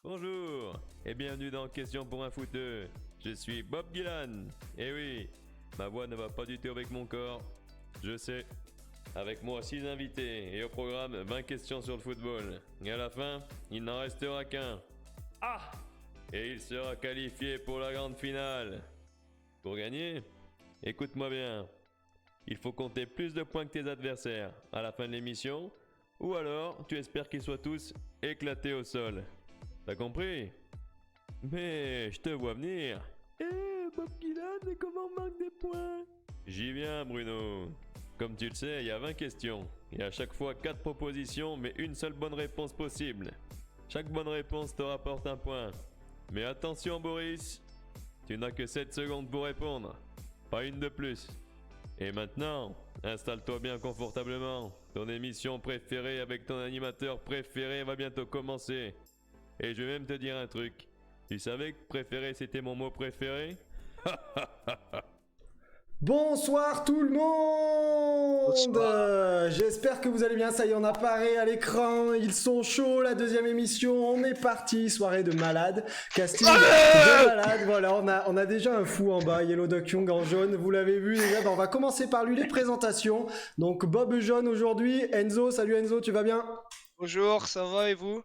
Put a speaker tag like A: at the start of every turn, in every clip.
A: Bonjour et bienvenue dans Question pour un footeux. Je suis Bob Gillan. Et oui, ma voix ne va pas du tout avec mon corps. Je sais. Avec moi 6 invités et au programme 20 questions sur le football. Et à la fin, il n'en restera qu'un. Ah! Et il sera qualifié pour la grande finale. Pour gagner, écoute-moi bien. Il faut compter plus de points que tes adversaires à la fin de l'émission, ou alors tu espères qu'ils soient tous éclatés au sol. T'as compris? Mais je te vois venir. Bob Gillan, mais comment on marque des points? J'y viens, Bruno. Comme tu le sais, il y a 20 questions. Et à chaque fois 4 propositions, mais une seule bonne réponse possible. Chaque bonne réponse te rapporte un point. Mais attention, Boris, tu n'as que 7 secondes pour répondre. Pas une de plus. Et maintenant, installe-toi bien confortablement. Ton émission préférée avec ton animateur préféré va bientôt commencer. Et je vais même te dire un truc. Tu savais que préféré c'était mon mot préféré?
B: Bonsoir tout le monde. J'espère que vous allez bien, ça y est on apparaît à l'écran, ils sont chauds, la deuxième émission, on est parti, soirée de malade, casting de malade, voilà, on a déjà un fou en bas, Yellow Duck Young en jaune, vous l'avez vu déjà, on va commencer par lui, les présentations, donc Bob jaune aujourd'hui, Enzo, salut Enzo, tu vas bien?
C: Bonjour, ça va et vous?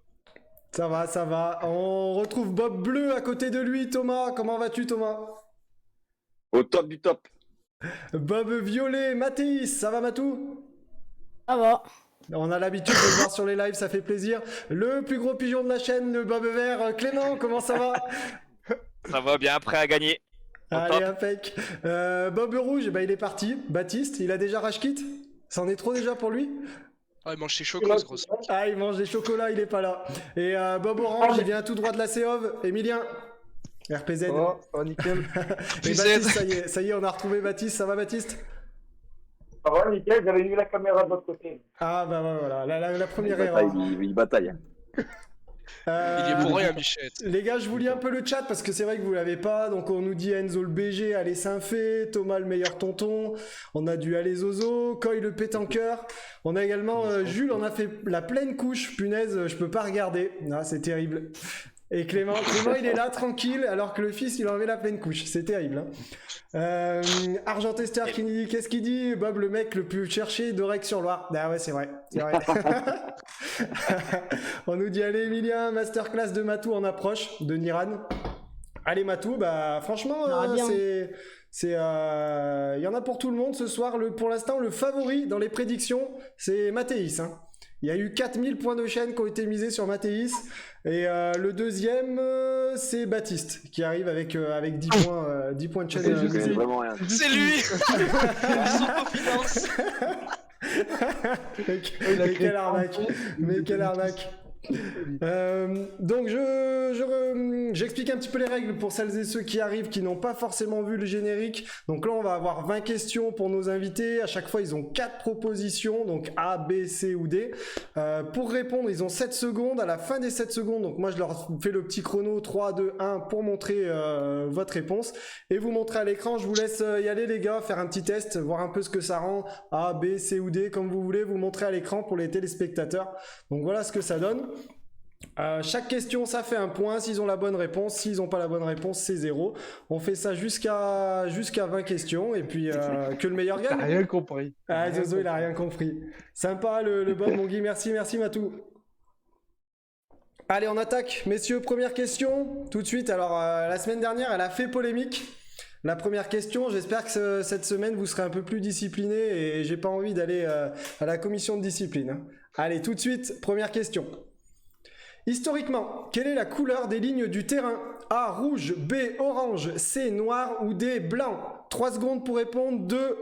B: Ça va, on retrouve Bob bleu à côté de lui, Thomas, comment vas-tu Thomas?
D: Au top du top.
B: Bob violet, Mathis, ça va Matou?
E: Ça va.
B: On a l'habitude de le voir sur les lives, ça fait plaisir. Le plus gros pigeon de la chaîne, le Bob vert, Clément, comment ça va?
C: Ça va bien, prêt à gagner.
B: Allez, impec. Bob rouge, bah, il est parti. Baptiste, il a déjà rage quit? C'en est trop déjà pour lui?
C: Ah, il mange ses chocolats, ce gros.
B: Ah, il mange des chocolats, il est pas là. Et Bob orange, il vient tout droit de la CEOV. Emilien, RPZ.
F: Oh, nickel.
B: Et Baptiste, ça y est, on a retrouvé Baptiste. Ça va, Baptiste?
F: Ça va, nickel, j'avais mis la caméra de l'autre côté.
B: Ah, bah voilà, la première
D: Il
B: erreur.
D: bataille, il bataille.
C: Il est pour rien, Bichette.
B: Les gars, je vous lis un peu le chat parce que c'est vrai que vous l'avez pas. Donc on nous dit Enzo le BG, allez Saint-Fé, Thomas le meilleur tonton. On a du allez Zozo, Coy le pétanqueur. On a également Jules, on a fait la pleine couche. Punaise, je peux pas regarder. Ah, c'est terrible. Et Clément, il est là tranquille alors que le fils il a enlevé la pleine couche. C'est terrible. Hein. Argent Tester qui dit, qu'est-ce qu'il dit? Bob le mec le plus cherché d'Aurec-sur-Loire. Ah ouais, c'est vrai. On nous dit allez Emilien, masterclass de Matou en approche de Niran. Allez Matou, bah franchement il y en a pour tout le monde ce soir. Pour l'instant le favori dans les prédictions c'est Mathéis. Hein. Il y a eu 4000 points de chaîne qui ont été misés sur Mathéis. Et le deuxième, c'est Baptiste, qui arrive avec 10 points de chaîne.
D: Je connais vraiment rien.
C: C'est lui. Finance.
B: Mais quelle arnaque. Mais quelle arnaque. Donc j'explique un petit peu les règles pour celles et ceux qui arrivent qui n'ont pas forcément vu le générique. Donc là on va avoir 20 questions pour nos invités. À chaque fois ils ont 4 propositions, donc A, B, C ou D. Pour répondre ils ont 7 secondes. À la fin des 7 secondes, donc moi je leur fais le petit chrono 3, 2, 1 pour montrer votre réponse. Et vous montrez à l'écran, je vous laisse y aller les gars, faire un petit test, voir un peu ce que ça rend. A, B, C ou D, comme vous voulez, vous montrez à l'écran pour les téléspectateurs. Donc voilà ce que ça donne. Chaque question ça fait un point s'ils ont la bonne réponse, s'ils n'ont pas la bonne réponse c'est 0. On fait ça jusqu'à 20 questions et puis que le meilleur gagne.
F: Rien compris.
B: Ah Zozo il a rien compris. Sympa le Bob mon Guy, merci Matou. Allez on attaque messieurs, première question tout de suite. Alors la semaine dernière elle a fait polémique. La première question, j'espère que cette semaine vous serez un peu plus disciplinés et j'ai pas envie d'aller à la commission de discipline. Hein. Allez tout de suite, première question. Historiquement, quelle est la couleur des lignes du terrain? A, rouge, B, orange, C, noir ou D, blanc? 3 secondes pour répondre. 2,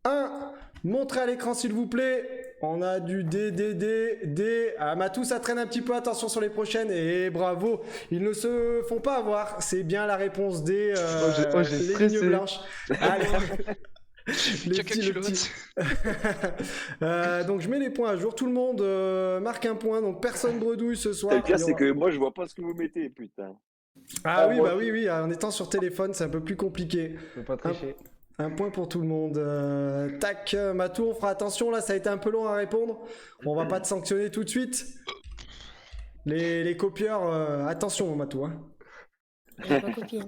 B: 1. Montrez à l'écran s'il vous plaît. On a du D. Ah, Matou, ça traîne un petit peu, attention sur les prochaines. Et bravo, ils ne se font pas avoir. C'est bien la réponse D, les lignes blanches. Allez. Donc je mets les points à jour, tout le monde marque un point, donc personne bredouille ce soir.
D: Le pire c'est que moi je vois pas ce que vous mettez, putain.
B: Ah oui, bah oui, en étant sur téléphone c'est un peu plus compliqué.
F: Je peux pas tricher.
B: Un point pour tout le monde. Tac, Matou, on fera attention, là, ça a été un peu long à répondre. On va pas te sanctionner tout de suite. Les copieurs, attention, Matou. Hein.
E: On va pas copier.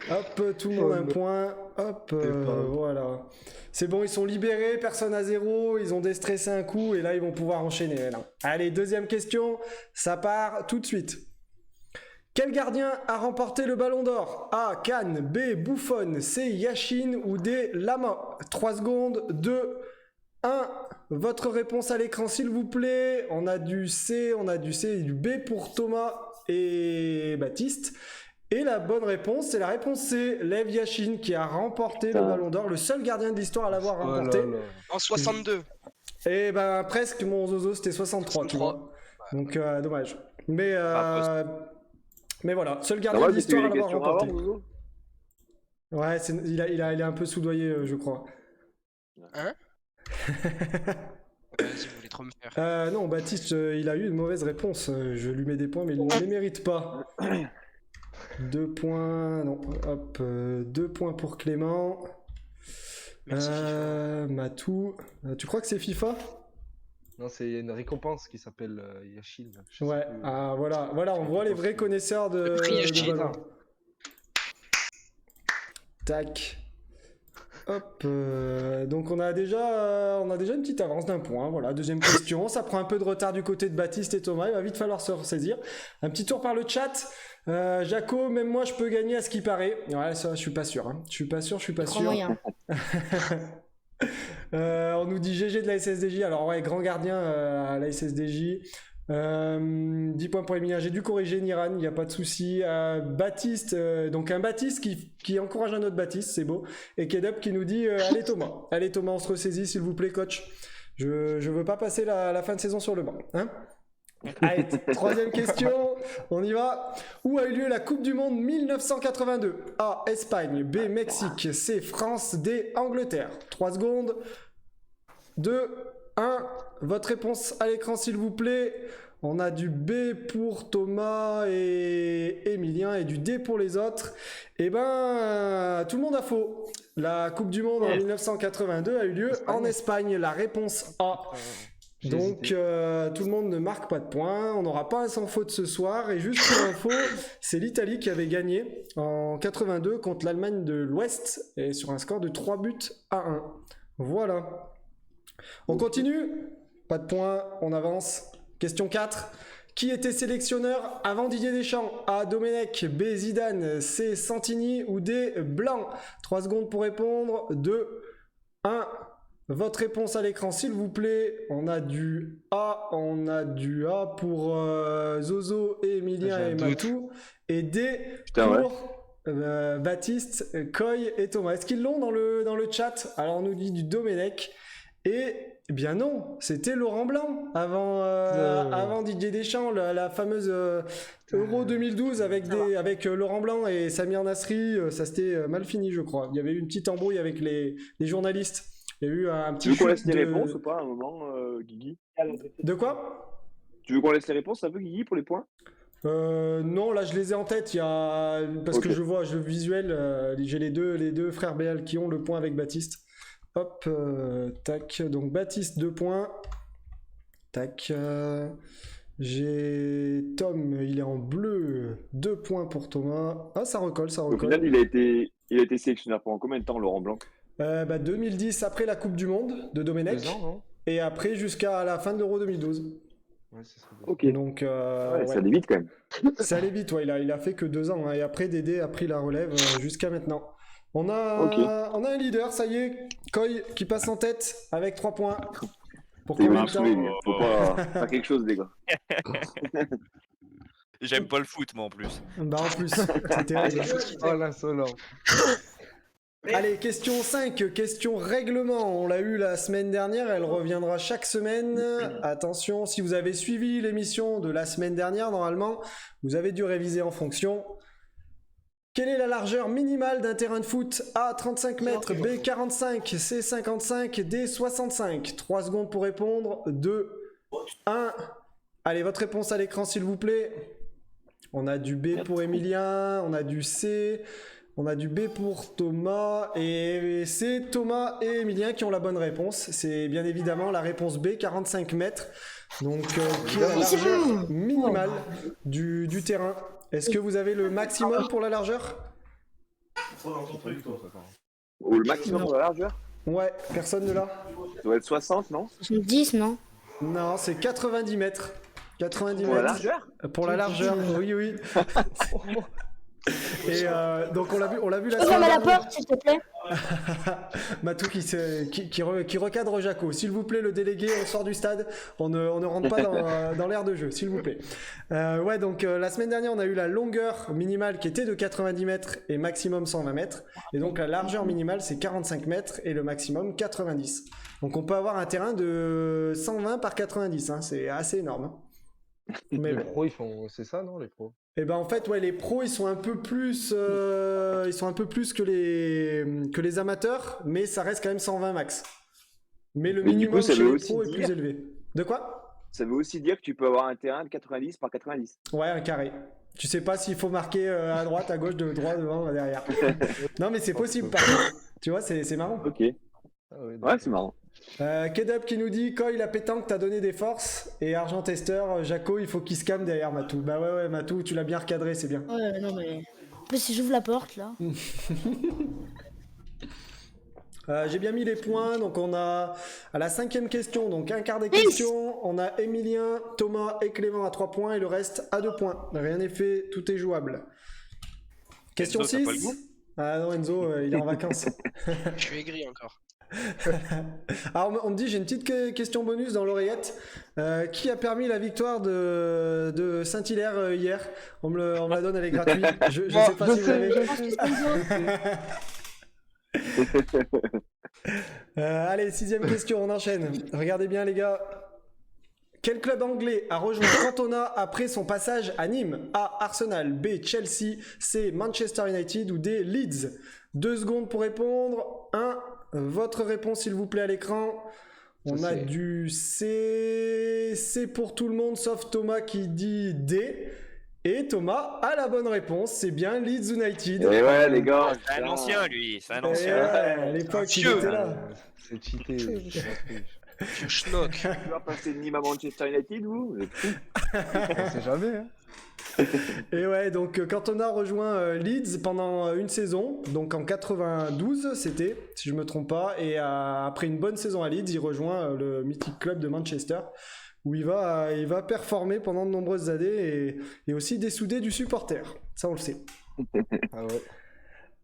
B: Hop, tout le monde un point. Hop, voilà. C'est bon, ils sont libérés, personne à zéro, ils ont déstressé un coup et là, ils vont pouvoir enchaîner. Là. Allez, deuxième question, ça part tout de suite. Quel gardien a remporté le Ballon d'Or? A. Kahn, B. Buffon, C. Yashin ou D. Lama? 3 secondes, 2, 1. Votre réponse à l'écran, s'il vous plaît. On a du C et du B pour Thomas et Baptiste. Et la bonne réponse, c'est la réponse C. Lev Yashin qui a remporté le Ballon d'Or, le seul gardien de l'histoire à l'avoir remporté.
C: En 62.
B: Et ben presque, mon Zozo, c'était 63. Tu vois. Donc dommage. Mais voilà, seul gardien de l'histoire à l'avoir remporté. Ouais, il est un peu soudoyé, je crois.
C: Hein? Vas-y, vous voulez trop me faire.
B: Non, Baptiste, il a eu une mauvaise réponse. Je lui mets des points, mais il ne les mérite pas. 2 points, non, hop, 2 points pour Clément. Matou, tu crois que c'est FIFA?
G: Non, c'est une récompense qui s'appelle Yashin.
B: Ouais, voilà, on voit les vrais connaisseurs de ballon. Tac. Hop, donc on a déjà une petite avance d'un point. Voilà, deuxième question. Ça prend un peu de retard du côté de Baptiste et Thomas. Il va vite falloir se ressaisir. Un petit tour par le chat. Jaco, même moi je peux gagner à ce qui paraît. Ouais, ça, je suis pas sûr. Hein. Je suis pas sûr.
E: Moyen.
B: On nous dit GG de la SSDJ. Alors ouais, grand gardien à la SSDJ. 10 points pour Emilien. J'ai dû corriger Niran, il n'y a pas de souci. Baptiste, donc un Baptiste qui encourage un autre Baptiste, c'est beau. Et Kedup qui nous dit allez Thomas, on se ressaisit s'il vous plaît coach. Je veux pas passer la fin de saison sur le banc. Hein. Allez, troisième question, on y va. Où a eu lieu la Coupe du Monde 1982? A. Espagne, B. Mexique, C. France, D. Angleterre. 3 secondes. 2, 1. Votre réponse à l'écran s'il vous plaît. On a du B pour Thomas et Emilien et du D pour les autres. Eh ben, tout le monde a faux. La Coupe du Monde en 1982 a eu lieu en Espagne. La réponse A. Donc, tout le monde ne marque pas de points. On n'aura pas un sans faute ce soir. Et juste pour info, c'est l'Italie qui avait gagné en 82 contre l'Allemagne de l'Ouest et sur un score de 3 buts à 1. Voilà. On continue? Pas de points, on avance. Question 4. Qui était sélectionneur avant Didier Deschamps? A. Domenech, B. Zidane, C. Santini ou D. Blanc? 3 secondes pour répondre. 2, 1. Votre réponse à l'écran s'il vous plaît. On a du A pour Zozo et Emilien et Matou. Et D pour Baptiste, Koy et Thomas. Est-ce qu'ils l'ont dans le chat? Alors on nous dit du Domenech. Et eh bien non, c'était Laurent Blanc avant Didier Deschamps, la fameuse Euro 2012 avec Laurent Blanc et Samir Nasri. Ça s'était mal fini, je crois. Il y avait eu une petite embrouille avec les journalistes. Il y a eu un petit.
D: Tu veux qu'on laisse les réponses ou pas à un moment, Guigui?
B: De quoi?
D: Tu veux qu'on laisse les réponses un peu, Guigui, pour les points?
B: Non, là je les ai en tête. Parce que je vois le visuel. J'ai les deux frères Béal qui ont le point avec Baptiste. Hop, tac, donc Baptiste 2 points, tac, j'ai Tom, il est en bleu, 2 points pour Thomas, ça recolle.
D: Au final, il a été sélectionneur pendant combien de temps, Laurent Blanc?
B: 2010, après la Coupe du Monde de Domenech,
G: 2 ans, non?
B: et après jusqu'à la fin de l'Euro 2012.
G: Ouais, c'est ça.
D: Ok,
B: donc
D: ça allait vite quand même.
B: Ça allait vite, ouais, il a fait que 2 ans, hein, et après Dédé a pris la relève jusqu'à maintenant. On a un leader, ça y est, Koy qui passe en tête avec 3 points. Pour combien de temps?
D: Faut pas faire quelque chose, les gars.
H: J'aime pas le foot, moi en plus.
B: Bah en plus, c'est terrible.
G: Oh l'insolent.
B: Allez, question 5, question règlement. On l'a eu la semaine dernière, elle reviendra chaque semaine. Attention, si vous avez suivi l'émission de la semaine dernière, normalement, vous avez dû réviser en fonction. Quelle est la largeur minimale d'un terrain de foot? A 35 mètres, B 45, C 55, D 65. 3 secondes pour répondre. 2, 1. Allez, votre réponse à l'écran s'il vous plaît. On a du B pour Emilien, on a du C, On a du B pour Thomas, et c'est Thomas et Emilien qui ont la bonne réponse. C'est bien évidemment la réponse B, 45 mètres. Donc, qui est la largeur minimale du terrain. Est-ce que vous avez le maximum pour la largeur?
D: Ou le maximum de la largeur?
B: Ouais, personne ne l'a.
D: Ça doit être 60, non?
E: 70, non?
B: Non, c'est 90 mètres. 90
D: Pour la
B: mètres.
D: largeur?
B: Pour la largeur, oui, oui. Et donc on l'a vu la
E: Ferme
B: semaine
E: à la
B: dernière.
E: porte, s'il te plaît.
B: Matou qui recadre Jaco. S'il vous plaît, le délégué, on sort du stade. On ne rentre pas dans l'aire de jeu, s'il vous plaît. Ouais, donc la semaine dernière, on a eu la longueur minimale qui était de 90 mètres et maximum 120 mètres. Et donc la largeur minimale, c'est 45 mètres et le maximum 90. Donc on peut avoir un terrain de 120 par 90. Hein. C'est assez énorme. Hein. Mais
G: Les pros, ils font. C'est ça, non, les pros?
B: Et ben en fait, ouais, les pros, ils sont un peu plus que les amateurs, mais ça reste quand même 120 max. Mais le
D: Mais du
B: minimum
D: coup, ça
B: chez
D: veut
B: les
D: aussi
B: pros est
D: dire-
B: plus élevé. De quoi?
D: Ça veut aussi dire que tu peux avoir un terrain de 90 par 90.
B: Ouais, un carré. Tu sais pas s'il faut marquer à droite, à gauche, de droit, devant, derrière. Non, mais c'est possible par contre. Tu vois, c'est marrant.
D: Ok.
G: Ah ouais,
D: Ouais, c'est marrant.
B: Kedub qui nous dit Koi, la pétanque t'a donné des forces. Et Argent Testeur, Jaco, il faut qu'il se calme derrière Matou. Bah ouais, Matou, tu l'as bien recadré, c'est bien.
E: Ouais, non, mais. En plus, si j'ouvre la porte, là.
B: J'ai bien mis les points, donc on a à la 5e question, donc un quart des questions, on a Emilien, Thomas et Clément à 3 points et le reste à 2 points. Rien n'est fait, tout est jouable. Question
H: Enzo, t'as pas le
B: 6.
H: goût
B: Ah non, Enzo, il est en vacances.
C: Je suis aigri encore.
B: Alors on me dit, j'ai une petite question bonus dans l'oreillette. Qui a permis la victoire de Saint-Hilaire hier? On me la donne, elle est gratuite. Je sais pas si vous avez...
E: Je pense que c'est Enzo.
B: Allez, 6e question, on enchaîne. Regardez bien les gars. Quel club anglais a rejoint Cantona après son passage à Nîmes? A. Arsenal, B. Chelsea, C. Manchester United ou D. Leeds? 2 secondes pour répondre. 1. Votre réponse s'il vous plaît à l'écran. On a du C. C pour tout le monde sauf Thomas qui dit D. Et Thomas a la bonne réponse, c'est bien Leeds United.
D: Et ouais, les gars.
H: C'est un
D: putain.
H: ancien, lui. C'est un
B: Et
H: ancien.
B: ouais, à l'époque, il
C: Vieux.
B: était là.
G: C'est cheaté.
C: Je schnock.
D: Tu vas passer de Nîmes à Manchester United, vous êtes fous.
G: On sait jamais. Hein.
B: Et ouais, donc Cantona rejoint Leeds pendant une saison, donc en 92 c'était, si je me trompe pas, et après une bonne saison à Leeds, il rejoint le mythique club de Manchester, où il va performer pendant de nombreuses années et aussi dessouder du supporter, ça on le sait.
G: Ah ouais.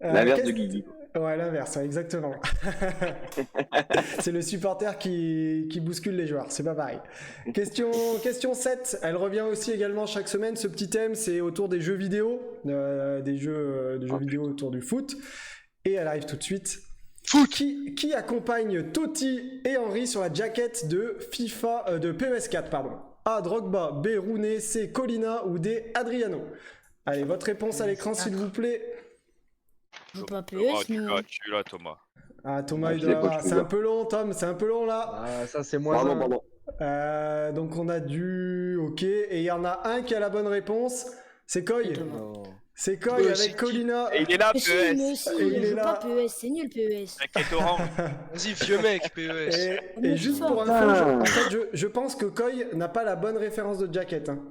D: L'inverse de Guigui.
B: Ouais, l'inverse, ouais, exactement. C'est le supporter qui bouscule les joueurs, c'est pas pareil. Question 7, elle revient aussi également chaque semaine, ce petit thème, c'est autour des jeux vidéo, des jeux vidéo autour du foot. Et elle arrive tout de suite. Qui accompagne Totti et Henry sur la jaquette de PES4, pardon. A. Drogba, B. Rooney, C. Colina ou D. Adriano. Allez, votre réponse à l'écran s'il vous plaît.
E: Je veux pas
H: Oh,
E: PES,
H: tu
E: mais.
H: l'as, tu l'as, Thomas.
B: Ah Thomas,
D: Ah,
B: il
D: je l'ai
B: doit
D: pas,
B: avoir-
D: je
B: c'est
D: peux
B: un peu long Tom, c'est un peu long là.
G: Ah, ça, c'est moins
D: Pardon,
G: un.
D: pardon.
B: Donc on a du... Ok, et il y en a un qui a la bonne réponse, c'est Koi.
G: Non.
B: C'est Koi
C: C'est
B: avec Colina.
H: Et il est là,
E: Mais si, mais
H: PES.
E: si,
B: Et il
E: je
B: est
E: veux
B: là.
E: pas PES, c'est nul PES.
H: T'inquiète, Orange.
C: Vas-y, vieux mec, PES.
B: Et juste pour info, en fait, je pense que Koi n'a pas la bonne référence de jacket. Hein.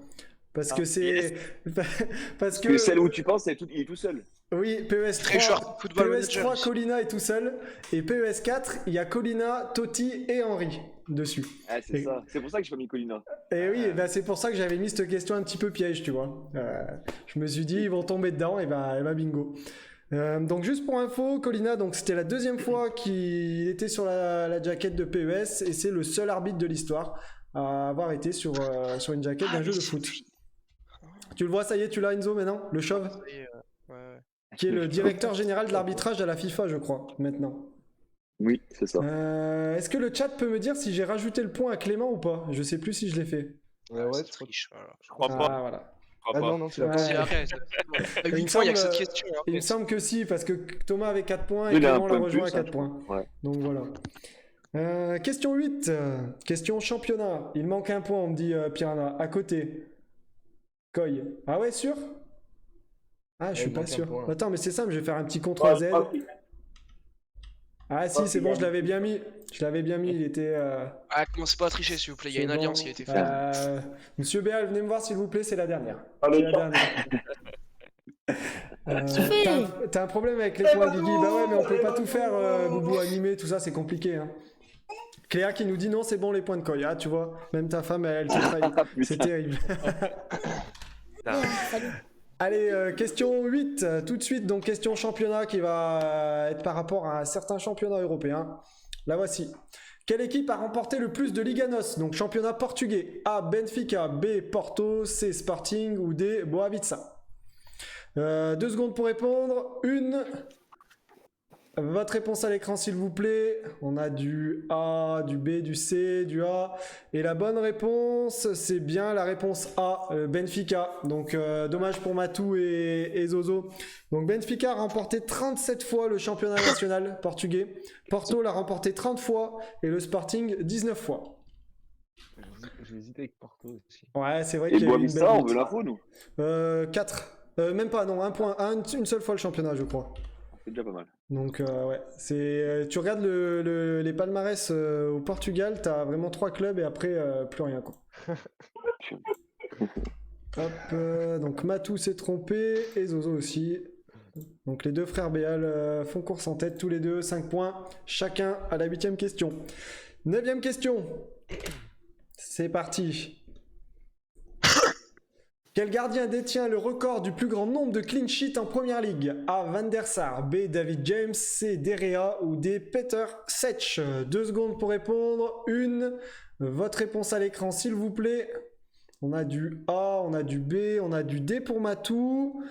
B: Parce que c'est... Parce
D: Que celle où tu penses, il est tout seul.
B: Oui,
C: Très joueur
B: PES3,
C: de football manager.
B: PES3 Colina est tout seul. Et PES4, il y a Colina, Totti et Henry dessus.
D: Ah, c'est
B: Et-
D: ça. C'est pour ça que j'ai pas mis Colina.
B: Et oui, bah c'est pour ça que j'avais mis cette question un petit peu piège, tu vois. Je me suis dit, ils vont tomber dedans, et bah bingo. Donc juste pour info, Colina, donc c'était la 2e fois qu'il était sur la jaquette de PES, et c'est le seul arbitre de l'histoire à avoir été sur une jaquette d'un jeu de foot. Tu le vois, ça y est, tu l'as Enzo maintenant, le chauve,
C: Ouais.
B: qui est le directeur général de l'arbitrage à la FIFA, je crois, maintenant.
D: Oui, c'est ça.
B: Est-ce que le chat peut me dire si j'ai rajouté le point à Clément ou pas? Je sais plus si je l'ai fait.
G: Ouais, ouais,
C: C'est
G: tu crois.
C: triche. Voilà.
H: Je crois pas.
B: Ah, voilà.
H: Je crois
G: Ah
H: pas.
G: non, non, tu l'as
B: Ouais.
G: pas.
C: Vas-y, arrête.
B: Il me
C: 8 points, il y a que
B: semble-
C: cette question.
B: Il me
C: Arrête.
B: semble que si, parce que Thomas avait 4 points et
D: Il a un
B: Clément l'a
D: point de
B: rejoint à
D: plus, hein,
B: 4 points.
D: Ouais.
B: Donc voilà. Question 8. Question championnat. Il manque un point, on me dit Piranha. À côté. Koi. Ah ouais, sûr? Ah, je suis
G: il
B: pas
G: manque un
B: sûr.
G: point.
B: Attends, mais c'est simple, je vais faire un petit
F: Ouais,
B: CTRL Z.
F: je pense qu'il-
B: Ah si, c'est bon, je l'avais bien mis. Je l'avais bien mis, il était...
C: Ah, commencez pas à tricher, s'il vous plaît. Il y a une
B: c'est bon.
C: alliance qui a été faite.
B: Monsieur Béal, venez me voir s'il vous plaît, c'est la dernière.
F: Allez,
B: C'est la
F: ciao.
B: dernière.
E: fait
B: T'as un problème avec les points, Guigui? Bah ouais, mais on peut pas tout faire, Boubou, animé, tout ça, c'est compliqué. Hein. Cléa qui nous dit non, c'est bon les points de Koi. Ah, tu vois, même ta femme, elle te trahit. C'est terrible.
E: Salut.
B: Allez, question 8, tout de suite, donc question championnat qui va être par rapport à un certain championnat européen. La voici. Quelle équipe a remporté le plus de Liga NOS? Donc championnat portugais. A. Benfica, B. Porto, C. Sporting ou D. Boavista. 2 secondes pour répondre. Une. Votre réponse à l'écran s'il vous plaît. On a du A, du B, du C, du A. Et la bonne réponse, c'est bien la réponse A, Benfica. Donc dommage pour Matou et Zozo. Donc Benfica a remporté 37 fois le championnat national portugais. Porto l'a remporté 30 fois et le Sporting 19 fois.
G: J'ai hésité avec Porto aussi.
B: Ouais, c'est vrai
D: Et
B: qu'il y a eu une
D: Boavista, on
B: belle
D: veut l'info, nous.
B: 4. Même pas, non, un point. Une seule fois le championnat, je crois.
D: C'est déjà pas mal.
B: Donc ouais, tu regardes les palmarès au Portugal, t'as vraiment 3 clubs et après plus rien quoi. Hop, donc Matou s'est trompé et Zozo aussi. Donc les deux frères Béal font course en tête tous les deux, 5 points chacun à la 8e question. 9e question. C'est parti. Quel gardien détient le record du plus grand nombre de clean sheets en première ligue? A. Van der Sar, B. David James, C. Derea ou D. Peter Sech. 2 secondes pour répondre. Une. Votre réponse à l'écran s'il vous plaît. On a du A, on a du B, on a du D pour Matou.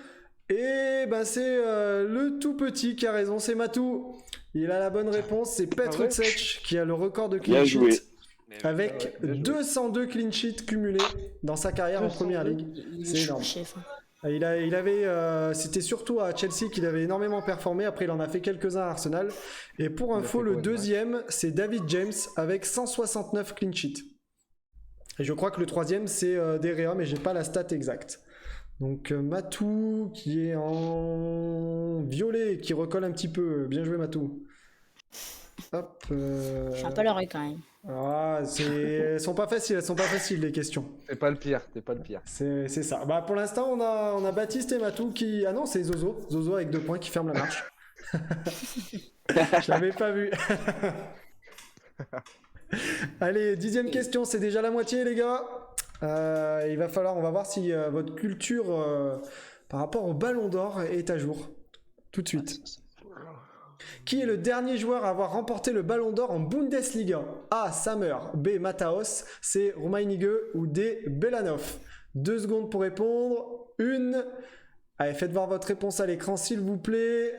B: Et ben c'est le tout petit qui a raison, c'est Matou. Il a la bonne réponse, c'est Peter Sech qui a le record de clean
D: Bien joué.
B: sheets. Avec 202 clean sheets cumulés dans sa carrière en première ligue. C'est énorme.
E: Chef.
B: Il avait, c'était surtout à Chelsea qu'il avait énormément performé. Après, il en a fait quelques-uns à Arsenal. Et pour
G: Il a
B: info,
G: fait
B: le
G: quoi, le
B: deuxième, c'est David James avec 169 clean sheets. Et je crois que le troisième, c'est Derea, mais j'ai pas la stat exacte. Donc Matou qui est en violet, qui recolle un petit peu. Bien joué, Matou. Hop.
E: Je suis un peu à l'oreille quand même.
B: Ah, elles sont pas faciles les questions.
G: T'es pas le pire, t'es pas le pire.
B: C'est ça. Bah pour l'instant on a Baptiste et Matou qui... Ah non, c'est Zozo. Zozo avec 2 points qui ferme la marche. Je l'avais pas vu. Allez, 10e question, c'est déjà la moitié les gars. Il va falloir, on va voir si votre culture par rapport au Ballon d'Or est à jour. Tout de suite. Qui est le dernier joueur à avoir remporté le Ballon d'Or en Bundesliga? A. Sammer, B. Mataos, C. Rummenigge ou D. Belanov. 2 secondes pour répondre. Une. Allez, faites voir votre réponse à l'écran s'il vous plaît.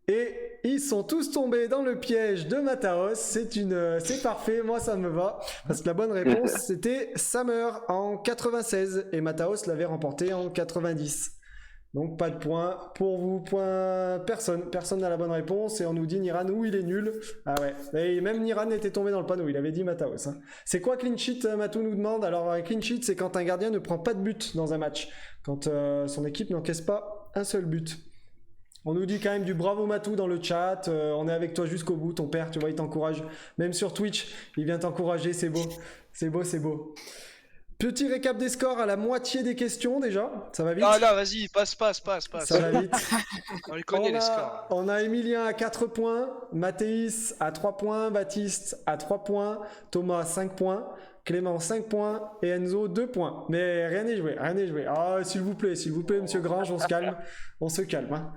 B: Et ils sont tous tombés dans le piège de Mataos. C'est parfait, moi ça me va. Parce que la bonne réponse c'était Sammer en 96 et Mataos l'avait remporté en 90. Donc pas de point pour vous, point personne n'a la bonne réponse et on nous dit Niran où il est nul. Ah ouais, et même Niran était tombé dans le panneau, il avait dit Mataos. Hein. C'est quoi clean sheet, Matou nous demande? Alors un clean sheet c'est quand un gardien ne prend pas de but dans un match, quand son équipe n'encaisse pas un seul but. On nous dit quand même du bravo Matou dans le chat, on est avec toi jusqu'au bout, ton père, tu vois, il t'encourage. Même sur Twitch, il vient t'encourager, c'est beau. C'est beau, c'est beau. Petit récap des scores à la moitié des questions déjà, ça va vite.
C: Ah là, vas-y, passe.
B: Ça va vite.
C: On les connaît les scores.
B: On a Emilien à 4 points, Mathéis à 3 points, Baptiste à 3 points, Thomas 5 points, Clément 5 points et Enzo 2 points. Mais rien n'est joué, rien n'est joué. Ah, s'il vous plaît, monsieur Grange, on se calme. On se calme. Hein.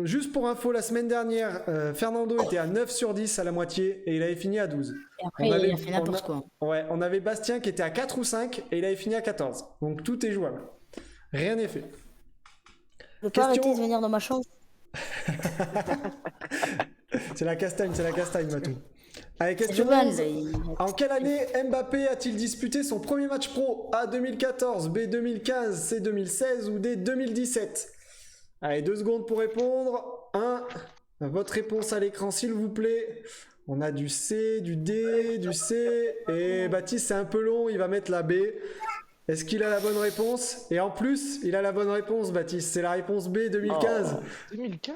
B: Juste pour info, la semaine dernière, Fernando était à 9 sur 10 à la moitié et il avait fini à 12.
E: Et après, il a fait n'importe quoi.
B: Ouais, on avait Bastien qui était à 4 ou 5 et il avait fini à 14. Donc tout est jouable. Rien n'est fait.
E: Je peux pas arrêter de venir dans ma chambre.
B: C'est la castagne, Matou. Allez, question
E: Jovan,
B: 11. En quelle année Mbappé a-t-il disputé son premier match pro? A 2014, B 2015, C 2016 ou D 2017? Allez, 2 secondes pour répondre. 1. Votre réponse à l'écran, s'il vous plaît. On a du C, du D, du C. Et Baptiste, c'est un peu long, il va mettre la B. Est-ce qu'il a la bonne réponse? Et en plus, il a la bonne réponse, Baptiste. C'est la réponse B, 2015.
G: 2015.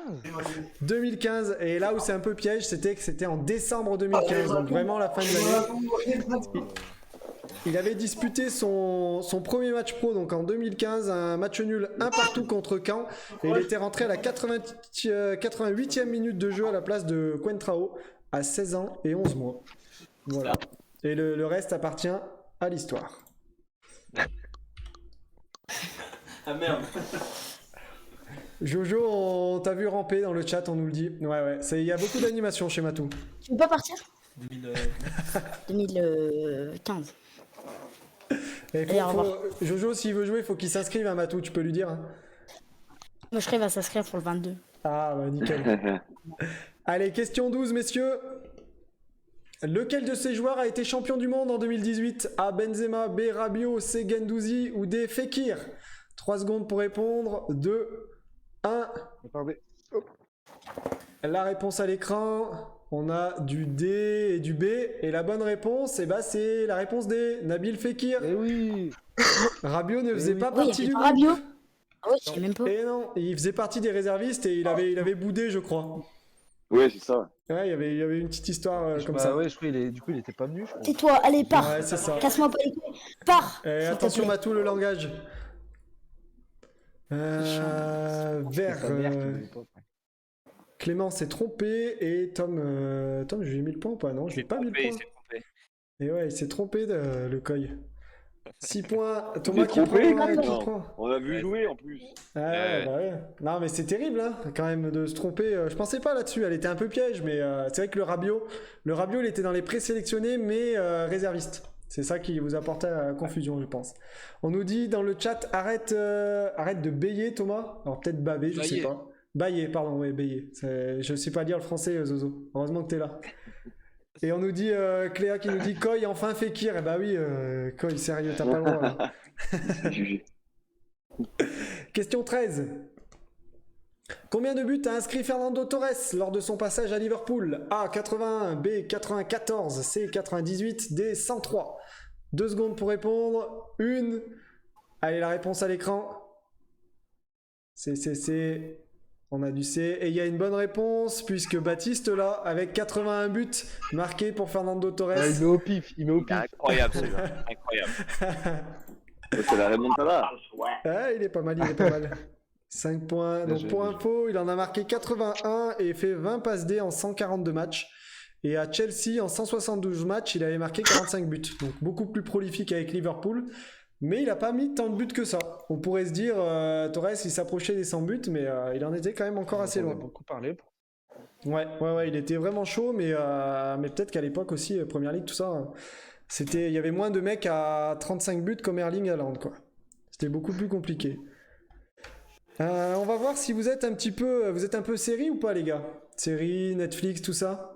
B: 2015. Et là où c'est un peu piège, c'était que c'était en décembre 2015. Donc vraiment la fin de l'année. Il avait disputé son premier match pro, donc en 2015, un match nul 1 partout contre Caen. Et il était rentré à la 88e minute de jeu à la place de Coentrao, à 16 ans et 11 mois. Voilà. Et le reste appartient à l'histoire.
I: Ah merde.
B: Jojo, on t'a vu ramper dans le chat, on nous le dit. Ouais, il y a beaucoup d'animation chez Matou.
E: Tu veux pas partir
I: 2000,
E: 2015.
B: Et
E: Allez, au revoir.
B: Jojo, s'il veut jouer, il faut qu'il s'inscrive à Matou, tu peux lui dire. Hein.
E: Moi, je va s'inscrire pour le 22.
B: Ah, bah nickel. Allez, question 12, messieurs. Lequel de ces joueurs a été champion du monde en 2018? A. Benzema, B. Rabiot, C. Guendouzi ou D. Fekir? 3 secondes pour répondre. 2, 1.
G: Attendez.
B: La réponse à l'écran. On a du D et du B. Et la bonne réponse, eh ben, c'est la réponse D. Nabil Fekir.
G: Eh oui.
B: Rabiot ne faisait pas
E: Oui, il y
B: partie
E: avait
B: du
E: pas
B: groupe.
E: Rabiot. Ah oui, je sais même pas.
B: Et non, il faisait partie des réservistes et il avait boudé, je crois.
D: Ouais, c'est ça.
B: Ouais, il y avait une petite histoire comme ça.
G: Ouais, je crois du coup il était pas venu. Je crois.
E: Tais-toi, allez, pars.
B: Ouais, c'est ça.
E: Casse-moi pas les couilles. Pars.
B: Et
E: s'il te
B: attention,
E: plaît.
B: Matou, le langage. Vers.
G: C'est sa mère qui voulait pas, ouais.
B: Clément s'est trompé et Tom, je lui ai mis le point ou pas? Non, je lui ai pas mis le
H: Il
B: point.
H: s'est trompé.
B: Et ouais, il s'est trompé, le coy. 6 points.
D: Il
B: Thomas
D: est
B: qui prend.
D: trompé,
B: Ouais, qui
D: non.
B: prend.
D: On a vu
H: Ouais.
D: jouer en plus.
B: Ah ouais, bah ouais. Non, mais c'est terrible, hein, quand même, de se tromper. Je pensais pas là-dessus, elle était un peu piège, mais c'est vrai que le Rabiot, il était dans les présélectionnés, mais réserviste. C'est ça qui vous apportait à la confusion, je pense. On nous dit dans le chat, arrête de bailler, Thomas. Alors peut-être baver, je sais
C: Bailler.
B: pas. Bailler, pardon, ouais, bailler. Je sais pas dire le français, Zozo. Heureusement que t'es là. Et on nous dit, Cléa qui nous dit, Koy, enfin Fekir. Eh bah oui, Koy, sérieux, t'as pas le droit, là.
D: C'est jugé.
B: Question 13. Combien de buts a inscrit Fernando Torres lors de son passage à Liverpool? A. 81, B. 94, C. 98, D. 103. 2 secondes pour répondre. 1. Allez, la réponse à l'écran. C. On a du C. Et il y a une bonne réponse, puisque Baptiste, là, avec 81 buts marqués pour Fernando Torres.
G: Ah, il met au pif, il met au pif.
H: Incroyable celui-là. Incroyable.
D: C'est la remontada.
B: Ah, il est pas mal, 5 points. Donc
G: Bien
B: pour
G: joué.
B: info, il en a marqué 81 et fait 20 passes D en 142 matchs. Et à Chelsea, en 172 matchs, il avait marqué 45 buts. Donc beaucoup plus prolifique avec Liverpool. Mais il n'a pas mis tant de buts que ça. On pourrait se dire, Torres, il s'approchait des 100 buts, mais il en était quand même encore assez
G: On a
B: loin.
G: beaucoup parlé.
B: Ouais, il était vraiment chaud, mais peut-être qu'à l'époque aussi, Première Ligue, tout ça, il y avait moins de mecs à 35 buts comme Erling Haaland, quoi. C'était beaucoup plus compliqué. On va voir si vous êtes un peu série ou pas, les gars. Série, Netflix, tout ça.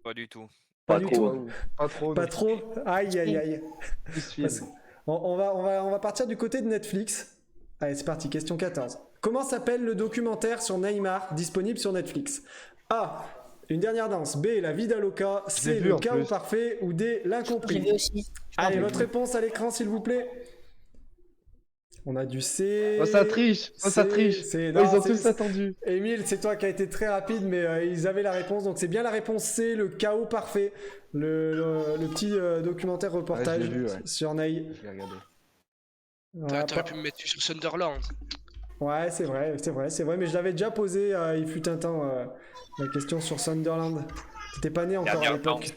H: Pas du tout.
B: Pas du
D: trop,
B: tout.
G: Pas trop.
B: Pas trop. Aïe, aïe, aïe.
G: Plus film.
B: Parce- on va partir du côté de Netflix. Allez, c'est parti, question 14. Comment s'appelle le documentaire sur Neymar disponible sur Netflix? A. Une dernière danse. B. La vida loca. C.
G: l'ai vu,
B: Le
G: en
B: chaos
G: plus.
B: parfait. Ou D.
E: J'ai
B: L'incompris.
E: vu aussi.
B: Allez, votre réponse à l'écran, s'il vous plaît. On a du C.
G: Oh, ça triche. Oh, ça
B: C,
G: triche.
B: c'est-
G: Oh, ils
B: non,
G: ont
B: c'est-
G: tous attendu.
B: Émile, c'est toi qui as été très rapide, mais ils avaient la réponse. Donc c'est bien la réponse C, le chaos parfait. Le petit documentaire reportage
G: Ouais, je l'ai vu, ouais.
B: sur Ney.
G: Je l'ai regardé.
B: Voilà,
C: T'aurais pu me mettre sur Sunderland.
B: Ouais, c'est vrai, mais je l'avais déjà posé, il fut un temps, la question sur Sunderland. T'étais pas né encore à
H: Dernière
B: l'époque.
H: danse.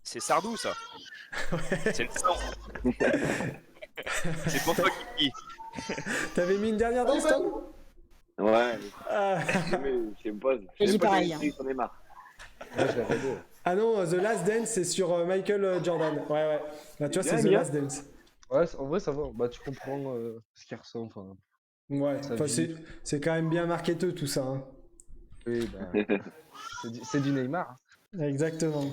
H: C'est Sardou ça. C'est le sang. C'est pour toi Kiki.
B: T'avais mis une dernière danse, Tom?
D: Ouais.
B: Ah.
D: Je sais pas.
E: J'ai dit pareil, hein.
D: On est marre.
G: Ouais, je l'ai regardé.
B: Ah non, The Last Dance, c'est sur Michael Jordan. Ouais. Là, tu vois, c'est The
D: Bien.
B: Last Dance.
G: Ouais, en vrai, ça va. Bah, tu comprends ce qu'il ressent. Enfin,
B: Ouais,
G: Ça
B: enfin,
G: vit.
B: c'est quand même bien marketeux tout ça. Hein.
G: oui, bah, c'est du Neymar. Hein.
B: Exactement.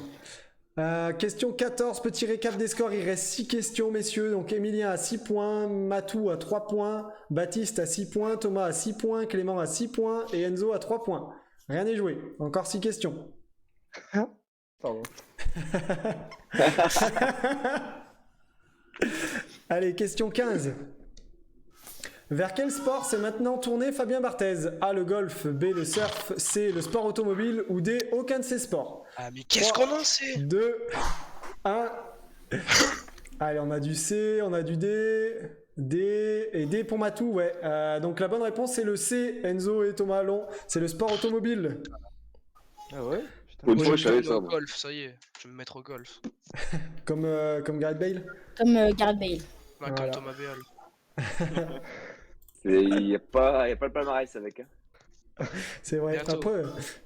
B: Question 14, petit récap des scores. Il reste 6 questions, messieurs. Donc, Emilien à 6 points, Matou à 3 points, Baptiste à 6 points, Thomas à 6 points, Clément à 6 points et Enzo à 3 points. Rien n'est joué. Encore 6 questions.
G: Pardon.
B: Allez, question 15. Vers quel sport s'est maintenant tourné Fabien Barthez? A, le golf, B, le surf, C, le sport automobile ou D, aucun de ces sports?
C: Ah, mais qu'est-ce qu'on en sait?
B: 2, 1. Allez, on a du C, on a du D. D et D pour Matou, ouais. Donc la bonne réponse c'est le C, Enzo et Thomas Allon. C'est le sport automobile.
G: Ah ouais? Putain.
D: Une
C: Moi,
D: fois,
C: je
D: je
C: vais
D: savais
C: me
D: ça.
C: mettre au
D: moi.
C: golf, ça y est. Je vais me mettre au golf.
B: Comme Gareth Bale.
E: Comme Gareth Bale.
C: Ouais,
B: Voilà.
C: comme Thomas Béal.
D: Il n'y a pas le palmarès avec. Hein.
B: C'est vrai.
C: Bientôt.
B: Après,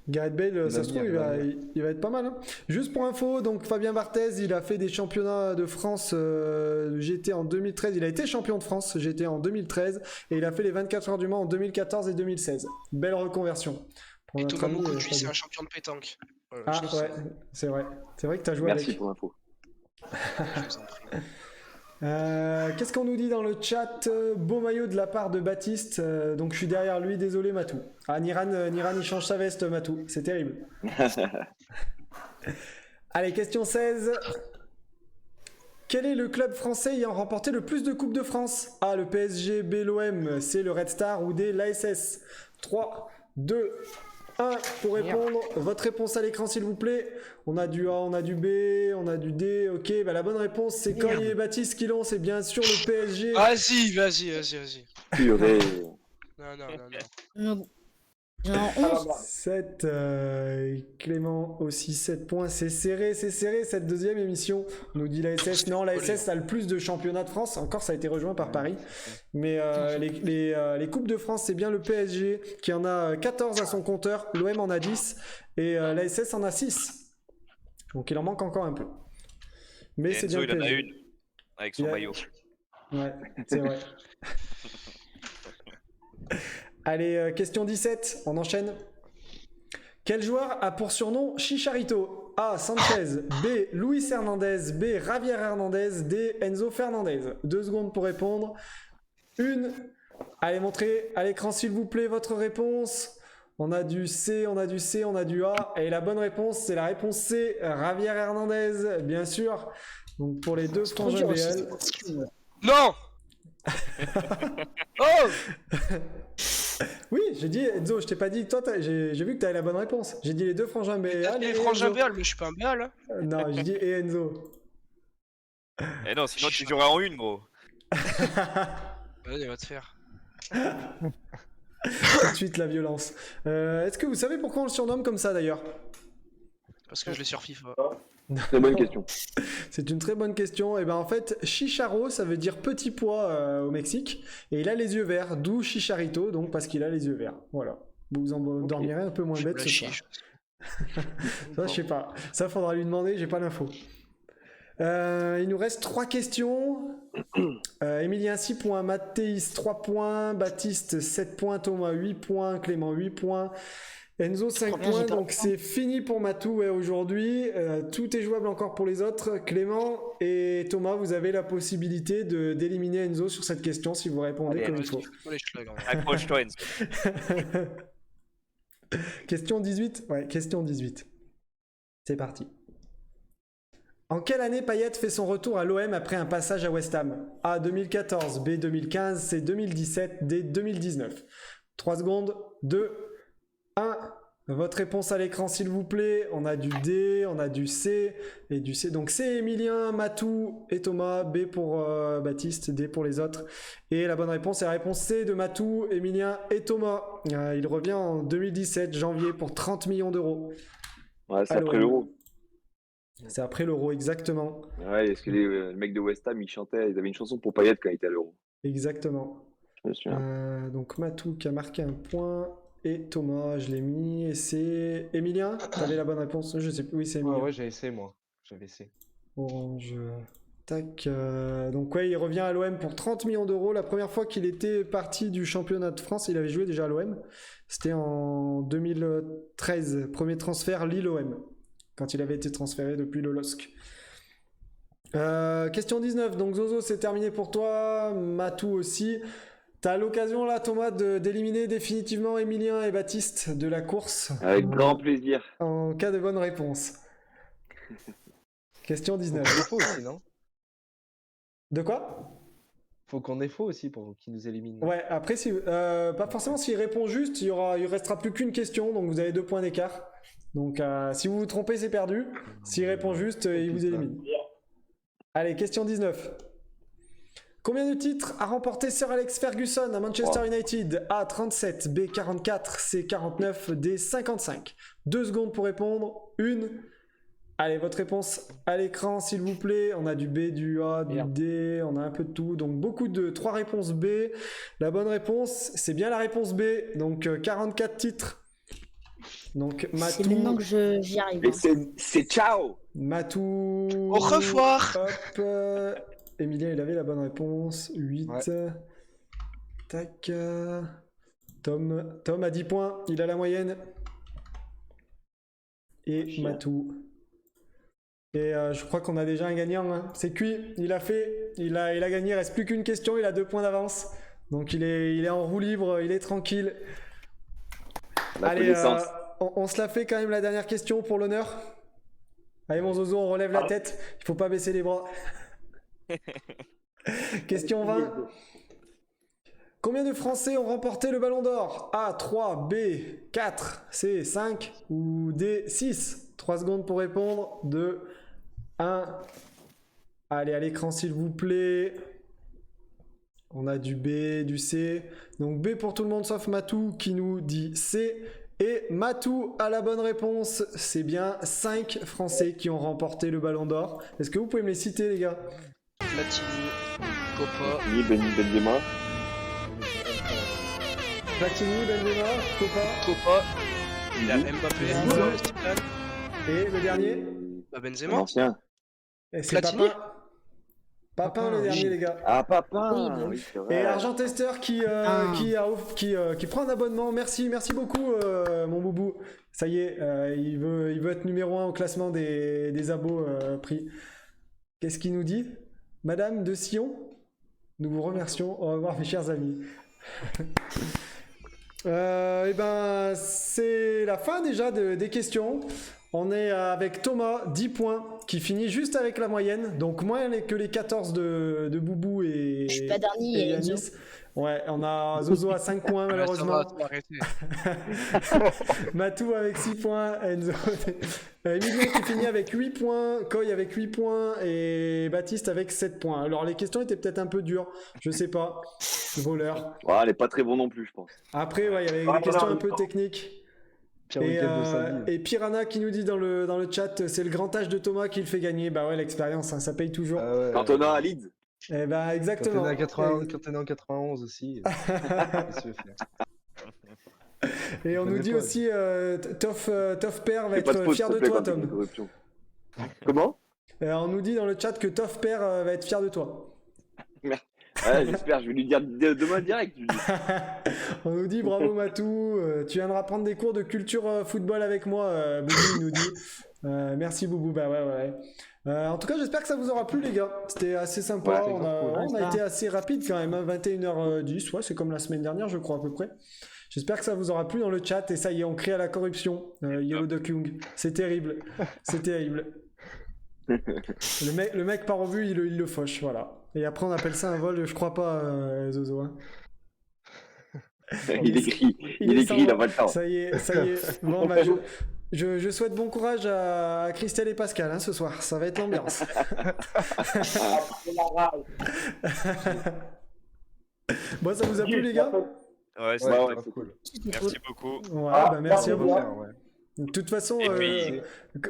B: Gareth Bale, ça se trouve,
G: L'avenir.
B: il va être pas mal. Hein. Juste pour info, donc Fabien Barthez, il a fait des championnats de France GT en 2013. Il a été champion de France GT en 2013 et il a fait les 24 heures du Mans en 2014 et 2016. Belle reconversion. Pour
C: Et
B: notre
C: Thomas
B: ami,
C: Moukoudji, c'est
B: Fabien.
C: un champion de pétanque. Voilà,
B: Ah
C: je dis ça.
B: ouais, c'est vrai. C'est vrai que tu as joué
D: Merci
B: avec.
D: pour l'info.
C: Je vous en prie.
B: Qu'est-ce qu'on nous dit dans le chat? Beau maillot de la part de Baptiste. Donc je suis derrière lui, désolé Matou. Ah, Niran, il change sa veste, Matou. C'est terrible. Allez, question 16. Quel est le club français ayant remporté le plus de Coupes de France? A, le PSG, B, l'OM, C, le Red Star ou D, l'ASS? 3, 2, 1 pour répondre. Votre réponse à l'écran s'il vous plaît. On a du A, on a du B, on a du D. Ok, bah la bonne réponse c'est Coy et Baptiste qui l'ont. C'est bien sûr le PSG.
C: Vas-y.
D: Purée.
C: Non.
E: J'en ai 11.
B: 7, Clément aussi 7 points. C'est serré cette deuxième émission. On nous dit la SS. Non, la SS a le plus de championnats de France. Encore, ça a été rejoint par Paris. Mais les Coupes de France, c'est bien le PSG qui en a 14 à son compteur. L'OM en a 10 et la SS en a 6. Donc il en manque encore un peu. Mais c'est bien
H: Enzo,
B: le
H: il en a
B: PSG.
H: une avec son
B: Il a-
H: maillot.
B: Ouais, c'est vrai. Allez, question 17, on enchaîne. Quel joueur a pour surnom Chicharito? A, Sanchez, B, Luis Hernandez, B, Javier Hernandez, D, Enzo Fernandez. 2 secondes pour répondre. 1. Allez, montrez à l'écran s'il vous plaît votre réponse. On a du C, on a du C, on a du A. Et la bonne réponse, c'est la réponse C, Javier Hernandez, bien sûr. Donc pour les deux
E: C'est trop
B: frangins
E: dur aussi.
B: BL.
C: Non. Oh.
B: Oui, j'ai dit, Enzo, je t'ai pas dit que toi, j'ai vu que t'avais la bonne réponse. J'ai dit les deux frangins BL.
C: T'as dit
B: et
C: les frangins
B: Enzo.
C: Béal, mais je suis pas un Béal. Hein.
B: Non, j'ai dit et Enzo.
H: Eh non, sinon tu jouerais en une, gros.
C: Vas-y, va te faire.
B: Tout de suite la violence. Est-ce que vous savez pourquoi on le surnomme comme ça d'ailleurs?
C: Parce que je l'ai sur FIFA.
D: Très bonne question.
B: C'est une très bonne question. Et ben en fait, Chicharo, ça veut dire petit pois au Mexique, et il a les yeux verts, d'où Chicharito, donc parce qu'il a les yeux verts. Voilà. Vous en dormirez un peu moins
C: Je
B: bête
C: me la
B: ce
C: chie,
B: soir. Ça, je sais pas. Ça, faudra lui demander. J'ai pas l'info. Il nous reste 3 questions. Emilien 6 points, Mathéis 3 points, Baptiste 7 points, Thomas 8 points, Clément 8 points, Enzo 5
E: Trop bien,
B: points.
E: j'ai pas
B: Donc
E: le temps.
B: c'est fini pour Matou ouais, aujourd'hui. Tout est jouable encore pour les autres. Clément et Thomas, vous avez la possibilité d'éliminer Enzo sur cette question si vous répondez
H: Allez,
B: comme il faut.
C: Allez, je te la gagne.
H: Accroche-toi, Enzo.
B: Question 18? Ouais, question 18. C'est parti. En quelle année Payet fait son retour à l'OM après un passage à West Ham? A 2014, B 2015, C 2017, D 2019. 3 secondes, 2, 1. Votre réponse à l'écran s'il vous plaît. On a du D, on a du C et du C. Donc C Emilien, Matou et Thomas, B pour Baptiste, D pour les autres. Et la bonne réponse est la réponse C de Matou, Emilien et Thomas. Il revient en 2017, janvier, pour 30 millions d'euros.
D: Ouais, c'est
B: Allô.
D: après l'Euro.
B: C'est après l'Euro, exactement.
D: Ouais, parce que le mec de West Ham, ils chantaient, ils avaient une chanson pour Payet quand il était à l'Euro.
B: Exactement.
D: Je me souviens.
B: Donc Matou qui a marqué un point. Et Thomas, je l'ai mis. Et c'est Emilien? T'avais la bonne réponse? Je sais plus. Oui, c'est Emilien.
G: Ouais, j'ai essayé moi. J'avais essayé.
B: Orange. Tac. Donc ouais, il revient à l'OM pour 30 millions d'euros. La première fois qu'il était parti du championnat de France, il avait joué déjà à l'OM. C'était en 2013. Premier transfert Lille-OM. Quand il avait été transféré depuis le LOSC. Question 19. Donc Zozo, c'est terminé pour toi. Matou aussi. T'as l'occasion là, Thomas, d'éliminer définitivement Emilien et Baptiste de la course.
D: Avec grand plaisir.
B: En cas de bonne réponse. Question 19.
G: C'est faux aussi, non?
B: De quoi?
G: Faut qu'on ait faux aussi pour qu'il nous élimine.
B: Ouais, après, si, pas forcément s'il répond juste, il restera plus qu'une question, donc vous avez 2 points d'écart. Donc si vous vous trompez, c'est perdu. S'il répond juste, il vous élimine. Allez, question 19. Combien de titres a remporté Sir Alex Ferguson à Manchester United? A 37, B 44, C 49, D 55. 2 secondes pour répondre. 1. Allez, votre réponse à l'écran, s'il vous plaît. On a du B, du A, du D, on a un peu de tout. Donc, beaucoup de 3 réponses B. La bonne réponse, c'est bien la réponse B. Donc, 44 titres. Donc,
E: C'est
B: Matou.
E: maintenant que j'y arrive.
D: Et
E: hein.
D: c'est ciao.
B: Matou.
C: Au revoir.
B: Hop. Emilien, il avait la bonne réponse. 8.
G: Ouais.
B: Tac. Tom a 10 points. Il a la moyenne. Et Matou. Et je crois qu'on a déjà un gagnant. Hein. C'est cuit. Il a fait. Il a gagné. Il reste plus qu'une question. Il a 2 points d'avance. Donc il est en roue libre. Il est tranquille.
D: La
B: Allez,
D: connaissance.
B: on se la fait quand même la dernière question pour l'honneur. Allez mon Zozo, on relève la tête. Il faut pas baisser les bras. Question 20. Combien de Français ont remporté le Ballon d'Or? A 3, B 4, C 5 ou D 6? 3 secondes pour répondre. 2, 1. Allez à l'écran s'il vous plaît. On a du B, du C. Donc B pour tout le monde sauf Matou qui nous dit C. Et Matou a la bonne réponse. C'est bien 5 Français qui ont remporté le Ballon d'Or. Est-ce que vous pouvez me les citer les gars?
C: Platini, Copa.
D: Ni Benzema.
B: Platini, Benzema, Copa.
C: Copa. Il y a Mbappé.
B: Zidane.
C: Zidane.
B: Et le dernier?
C: Benzema.
D: Ancien.
B: Et c'est
C: Platini.
B: Papin. Papin le dernier les gars.
D: Ah, papa.
E: Oui, bah
D: Oui, c'est
B: Et
D: vrai.
B: Argent Tester qui prend un abonnement. Merci beaucoup mon boubou. Ça y est, il veut être numéro 1 au classement des abos pris. Qu'est-ce qu'il nous dit? Madame de Sion, nous vous remercions. Au revoir mes chers amis. Et ben c'est la fin déjà des questions. On est avec Thomas, 10 points, qui finit juste avec la moyenne, donc moins que les 14 de Boubou et,
E: Je suis pas dernier,
B: et
E: Enzo.
B: Yanis. Ouais, on a Zozo à 5 points
C: Ouais,
B: malheureusement.
C: ça va, arrêtez.
B: Matou avec 6 points, Enzo. Emilien qui finit avec 8 points, Koy avec 8 points et Baptiste avec 7 points. Alors les questions étaient peut-être un peu dures, je sais pas. Voleur.
D: Ouais, elle est pas très bon non plus, je pense.
B: Après, ouais, il y avait des questions un peu techniques.
G: Pire week-end de sa vie.
B: Et Piranha qui nous dit dans le chat, c'est le grand âge de Thomas qui le fait gagner. Bah ouais, l'expérience, hein, ça paye toujours.
G: Ah ouais,
D: Quand on a un lead.
B: Eh ben
G: quand
B: exactement.
G: t'es né en 91 aussi. Qu'est-ce que tu veux faire?
B: Et on
G: Je
B: nous
G: connais
B: dit
G: pas,
B: aussi, Toff Père va
D: Fais pas de
B: être
D: faute,
B: fier
D: s'il
B: de
D: te plaît,
B: toi,
D: quand tu fais
B: Tom.
D: une corruption. Comment?
B: On nous dit dans le chat que Toff Père va être fier de toi.
D: Ouais, j'espère, je vais lui dire demain direct. Je lui dis.
B: On nous dit bravo Matou, tu viendras prendre des cours de culture football avec moi, Boubou il nous dit. Merci Boubou, bah ouais. En tout cas j'espère que ça vous aura plu les gars, c'était assez sympa,
D: Ouais,
B: on a été assez rapide quand même, hein, 21h10, ouais c'est comme la semaine dernière je crois à peu près. J'espère que ça vous aura plu dans le chat et ça y est on crie à la corruption, Yellow Duck Young, c'est terrible, c'est terrible. Le mec part au but, il le fauche, voilà. Et après on appelle ça un vol, je crois pas Zozo. Hein.
D: Il écrit,
B: sans
D: il a
B: voix.
D: pas le temps.
B: Ça y est. Bon, bah, je souhaite bon courage à Christelle et Pascal hein, ce soir. Ça va être l'ambiance. Bon, ça vous a plu, les gars?
H: Ouais, c'est
D: Ouais,
H: top.
D: ouais, c'est cool.
E: C'était
H: Merci beaucoup.
B: Ouais, bah, merci à vous.
G: Faire, ouais.
B: De toute façon,
H: Et puis-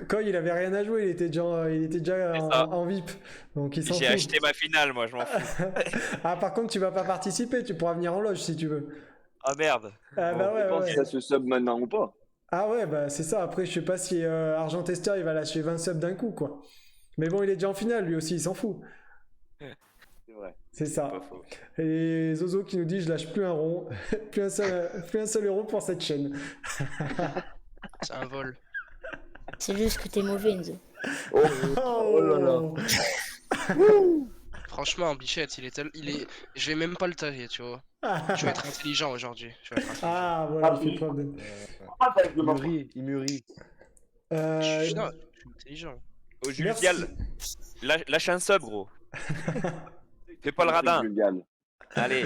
B: Koy, il avait rien à jouer. Il était déjà
H: C'est ça.
B: en VIP. Donc, il s'en
H: J'ai
B: fout.
H: acheté ma finale, moi, je m'en fous.
B: Ah, par contre, tu vas pas participer. Tu pourras venir en loge si tu veux.
H: Ah merde.
B: Ah, bah,
D: Je pense
B: ouais.
D: si ça se sub maintenant ou pas.
B: Ah ouais, bah c'est ça. Après, je sais pas si Argent Tester il va lâcher 20 subs d'un coup, quoi. Mais bon, il est déjà en finale, lui aussi, il s'en fout.
D: C'est vrai.
B: C'est ça.
H: Pas faux.
B: Et Zozo qui nous dit je lâche plus un rond, plus un seul euro pour cette chaîne.
C: C'est un vol.
E: C'est juste que t'es mauvais, Enzo.
B: Oh
G: là là.
C: Franchement, Bichette, je vais même pas le tailler, tu vois. Je vais être intelligent aujourd'hui.
B: Ah voilà, il fait preuve de.
G: Il mûrit.
B: Euh,
C: Je suis intelligent.
H: Oh,
B: Merci.
H: Jules Vial, lâche un sub, gros. Fais pas le radin.
D: Jules Vial.
H: Allez.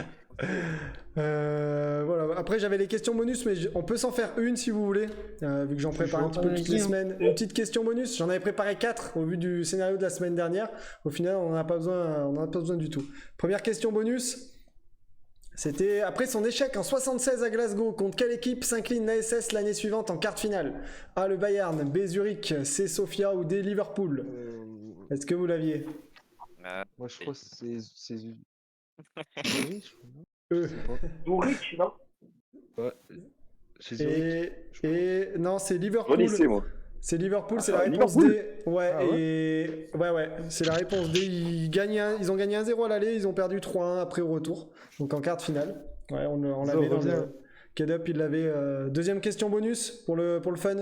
B: Voilà. Après, j'avais les questions bonus, mais on peut s'en faire une si vous voulez, vu que j'en prépare un petit peu toutes les semaines. Une petite question bonus, j'en avais préparé 4 au vu du scénario de la semaine dernière. Au final, on n'en a pas besoin du tout. Première question bonus. C'était après son échec en 76 à Glasgow, contre quelle équipe s'incline l'ASS l'année suivante en quart finale? A, le Bayern, B, Zurich, C, Sofia ou D, Liverpool? Est-ce que vous l'aviez?
G: Moi, je crois que c'est Zurich,
F: Zurich, non?
G: Ouais. C'est Zurich.
B: Et non, c'est Liverpool.
D: Relissez, moi.
B: C'est Liverpool, c'est la
D: Ah,
B: réponse
D: Liverpool.
B: D. Ouais,
G: Ah ouais
B: et ouais, c'est la réponse D. Ils ont gagné 1-0 à l'aller, ils ont perdu 3-1 après au retour. Donc en quart de finale. Ouais, on l'avait dans
G: revient.
B: le K-Up, il l'avait. Deuxième question bonus pour le fun.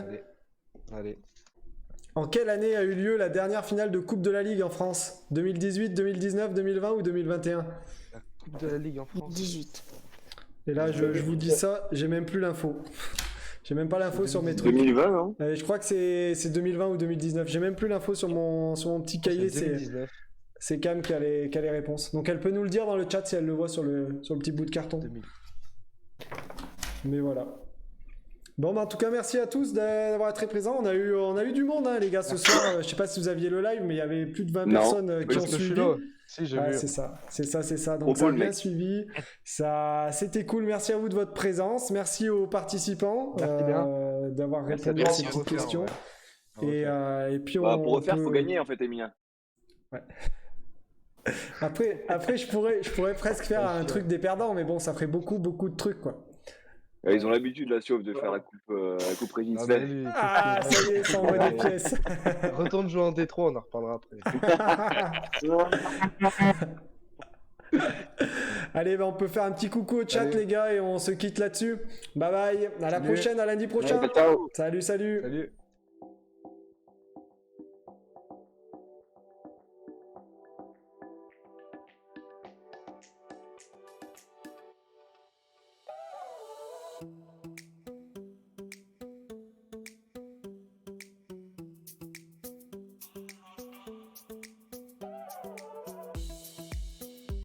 G: Allez.
B: En quelle année a eu lieu la dernière finale de Coupe de la Ligue en France? 2018, 2019, 2020 ou 2021?
G: La Coupe de la Ligue en France.
E: 18.
B: Et là, je vous dis ça, j'ai même plus l'info. J'ai même pas l'info sur mes trucs.
D: 2020, non?
B: Je crois que c'est 2020 ou 2019. J'ai même plus l'info sur mon petit cahier.
G: C'est 2019.
B: C'est Cam qui a les réponses. Donc elle peut nous le dire dans le chat si elle le voit sur le petit bout de carton.
G: 2000.
B: Mais voilà. Bon, bah en tout cas, merci à tous d'avoir été présents. On a eu du monde, hein, les gars, ce soir. Je sais pas si vous aviez le live, mais il y avait plus de 20
D: Non,
B: personnes qui ont
G: Parce que je suis
B: suivi.
G: là. Si, j'ai vu.
B: C'est ça. Donc
D: Trop
B: ça a
D: beau, le
B: bien
D: mec.
B: suivi. C'était cool. Merci à vous de votre présence. Merci aux participants
G: Merci bien.
B: d'avoir
D: Merci à
B: répondu
D: toi.
B: à ces
G: Merci
B: petites
G: à
B: questions.
G: ouais.
B: Et puis
D: Bah,
B: on
D: pour refaire,
B: peut-
D: faut gagner en fait, Emilien.
B: Après, je pourrais presque faire un truc des perdants, mais bon, ça ferait beaucoup de trucs, quoi.
D: Ils ont l'habitude, la Sauve, de faire la coupe Régis
G: Ah,
D: Sven.
G: mais lui,
B: Ah, ça y est, ça envoie des pièces.
G: Retourne jouer en D3, on en reparlera après.
B: Allez, bah, on peut faire un petit coucou au chat,
G: Allez.
B: les gars, et on se quitte là-dessus. Bye bye, à la
G: Salut.
B: prochaine, à lundi prochain.
D: Ciao.
B: Salut.
G: Salut.